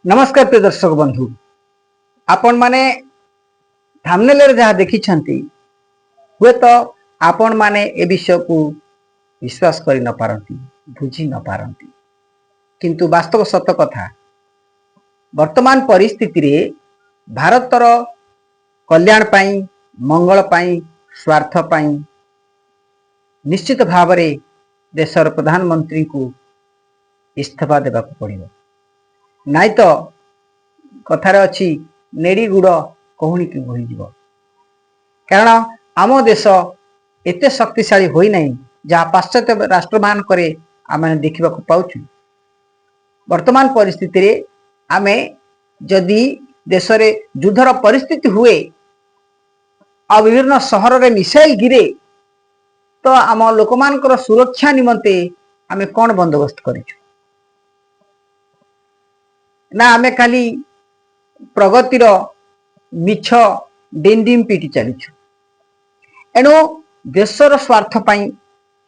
नमस्कार प्रिय दर्शक बंधु, आपण माने थंबनेल जहाँ देखी हुए तो आपण माने ए विषय को विश्वास करि न पारंती, बुझी न पारंती, किंतु वास्तव सत्य कथा वर्तमान परिस्थिति रे भारतर कल्याण पाई, मंगल पाई, स्वार्थ पाई निश्चित भाव रे देशर प्रधानमंत्री को इस्तीफा देवा पड़िबो। नाई तो कथार अच्छी नेड़ी गुड़ कहूणी की बोही जीव, कारण आम देश एत शक्तिशाली होई नहीं जहाँ पाश्चात्य राष्ट्र मान करे आम देखा पाउछु। वर्तमान परिस्थिति रे आमे जदि देश रे युद्धर परिस्थिति हुए आ विभिन्न सहर रे मिसाइल गिरे तो आम लोक मानकर सुरक्षा निमंते आमे कौन बंदोबस्त करिछु ना आमे खाली प्रगतिर मिछ डिंडिम पीटी चलीछु। एणु देशर स्वार्थ पाई,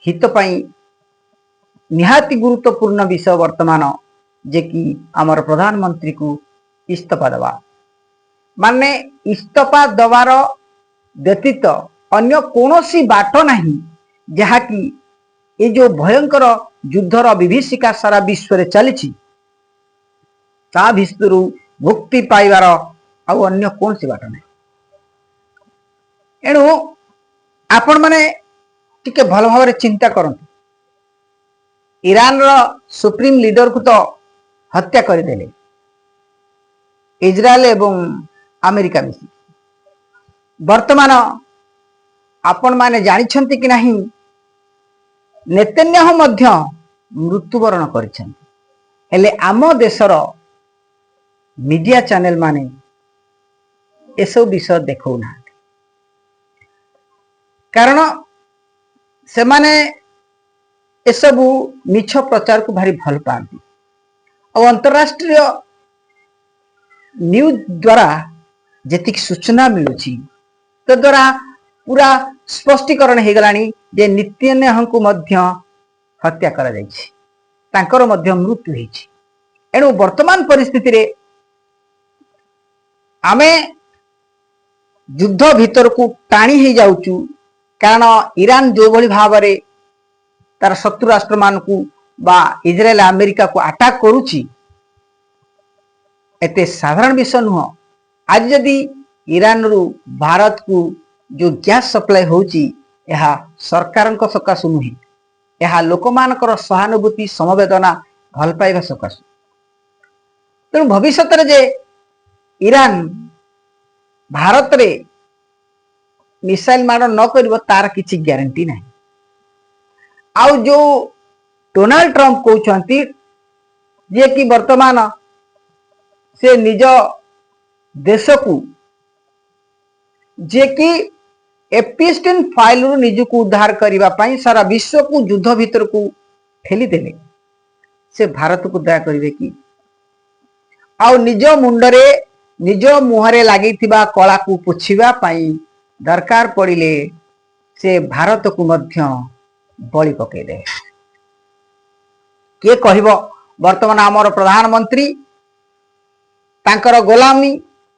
हित पाई निहाती गुरुत्वपूर्ण विषय वर्तमान जे कि आमर प्रधानमंत्री को इस्तीफा दवा माने इस्तीफा दवार व्यतीत अन्य कौनसी बाट नहीं जहा कि ये जो भयंकर युद्धर विभीषिका सारा विश्व रे चली ता भितर मुक्ति पाइबार आउ अन्य कौन सी बाट नहीं। एणु आपण माने टिके भल भाव चिंता करंतु। ईरान रो सुप्रीम लीडर को तो हत्या करदेले इजराइल एवं अमेरिका मिसी। वर्तमान आपण माने जानिछंती कि नहीं नेतन्याहु मध्य मृत्युवरण करिछंती, हेले आम देशर मीडिया चैनल माने एसब विषय देखौ ना, कारण से माने एसबु मिछ प्रचार को भारी भल पाती और अंतरराष्ट्रीय न्यूज द्वारा जेतिक सूचना मिलुची तो द्वारा पूरा स्पष्टीकरण हो गलानी जे नेतन्याहु को मध्य हत्या करा जायछि, तांकर मध्य मृत्यु होइछि। एणु वर्तमान परिस्थिति रे आमे युद्ध भीतर को टाणी ही जाउचु, कारण ईरान जो भली भाव रे तार शत्रु राष्ट्र मान को बा इजराइल अमेरिका को अटैक करूची एते साधारण विषय नुह। आज जदि ईरान रु भारत को जो गैस सप्लाई होची यह सरकार सकाशु नुहे, यह लोक मानकर सहानुभूति समवेदना भल पाइबा सकाशु। तेणु भविष्य रे जे ईरान भारत रे मिसाइल मार न करिवो तार किछि ग्यारंटी नहीं। आउ जो डोनाल्ड ट्रंप कहउछंती जे कि वर्तमान से निज देश को जे कि एपिस्टिन फाइल रु निज को उद्धार करिबा पई सारा विश्व को युद्ध भीतर को ठेली देले, से भारत को दया करिवे कि आउ निज मुंडरे निज मुहरे लगी कला को पोछिबा पई दरकार पड़िले से भारत को मध्य बलि पकई दे। के कहिबो वर्तमान आमर प्रधानमंत्री तांकर गोलामी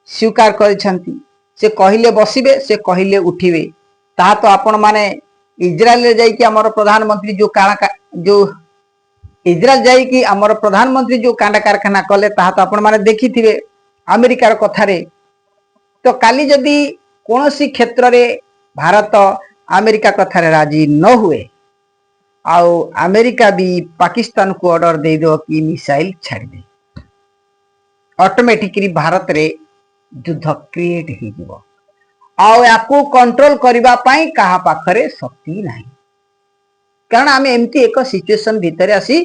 स्वीकार करिसंती, से कहिले बसिबे, से कहिले उठिबे। ता तो आपण माने इजराइल रे जाई कि आमर प्रधानमंत्री जो जो इजराइल जाई कि आमर प्रधानमंत्री जो कांडा कारखाना कले ता तो आपण माने देखिथिबे अमेरिकार कथारे। तो काली जदि कौनसी क्षेत्र रे भारत अमेरिका कथारे राजी न हुए आउ अमेरिका भी पाकिस्तान को ऑर्डर दे दो कि मिसाइल छाड़ी दे, ऑटोमेटिकली भारत रे युद्ध क्रिएट हो जिवो आउ याकू कंट्रोल करिबा पई कहा पाखरे शक्ति नहीं, कारण आमे एमती एक सिचुएशन भीतर आसी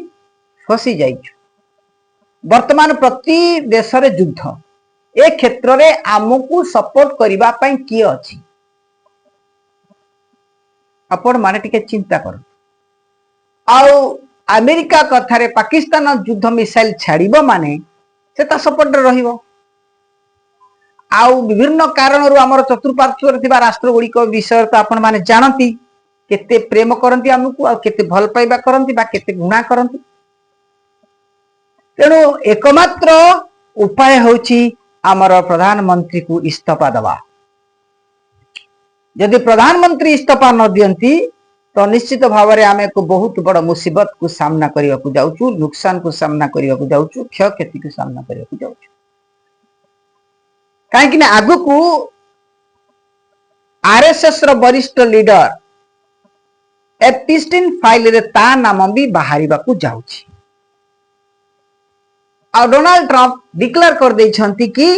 फसी जाइछु। वर्तमान प्रति देश रे युद्ध ए क्षेत्र रे आमको सपोर्ट करिबा पई किए अछि आपण माने टिके चिंता कर। आउ अमेरिका कथारे पाकिस्तान युद्ध मिसाइल छाड़िबो माने से ता सपोर्ट रहिबो। आउ विभिन्न कारण रु हमर चतुर्पार्श्व रे थिबा राष्ट्र गुडी को विषय तो आपण माने जानती केते प्रेम करंती हमकु आ केते भल पाइबा करंती बा केते गुणा करंती। तेणु एकमात्र उपाय होची आमर प्रधानमंत्री को इस्तीफा दवा। यदि प्रधानमंत्री इस्तीफा न दियंती तो निश्चित भाव में आम एक बहुत बड़ मुसीबत को सामना करने को जाऊँ, नुकसान को सामना करने को जाऊँ, क्षयक्षति को सामना करने को जाऊँ। कहीं आग को आरएसएस रो वरिष्ठ लीडर एप्स्टीन फाइल रे ता नाम भी बाहर को जाउछि। आ डोनाल्ड ट्रंप डिक्लेयर कर देछंती कि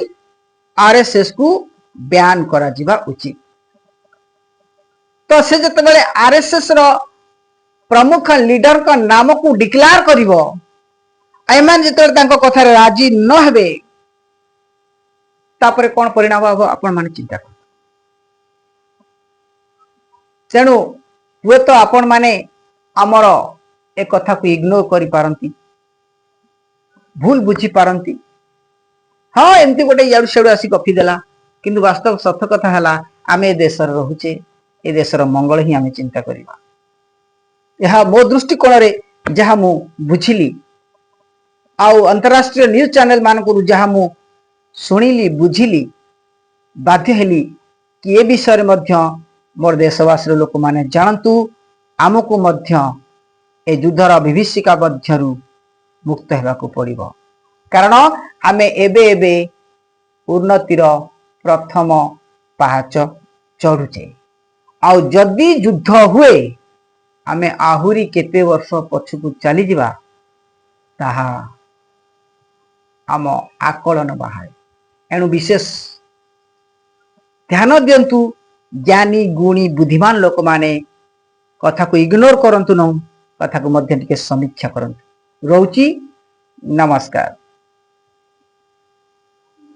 आरएसएस को बैन करा जिबा उचित। तो से जते बेले आरएसएस रो प्रमुख लीडर का नाम को डिक्लेयर करिवो, एमान जते तांको कथा रे राजी न हेबे तापरे कोन परिणाम हो आपण माने चिंता कर। तेणु हुए तो आपण माने आमर ए कथा को इग्नोर करि पारंती, भूल बुझी पारंती। हाँ एमती गोटे याडू सेडू आसी गपी देला, किंतु वास्तव सत्य कथा हला आमे ए देशर रहुचे, ए देशर मंगल ही आमे चिंता करिबा। यह मो दृष्टिकोण रे जहा मु बुझिली आउ अंतरराष्ट्रीय न्यूज चैनल मान को जहा मु सुनिली बुझिली बाध्य हेली कि ए विषय मध्य मोर देशवासी लोक माने जानतु, आमको मध्य ए युद्धर विभीषिका मध्यरु मुक्त हेबाकू पड़िबो। कारण आमे एबे एबे उन्नतिर प्रथम पाहाच चढ़ुचे। आउ जदि युद्ध हुए आमे आहुरी केते वर्ष पछकू चली जिबा ताहा आम आकलन बाहार। एणु विशेष ध्यान दियंतु, ज्ञानी गुणी बुद्धिमान लोक माने कथा को इग्नोर करंतु न, कथा को मध्य टिके समीक्षा करंतु। रोची नमस्कार।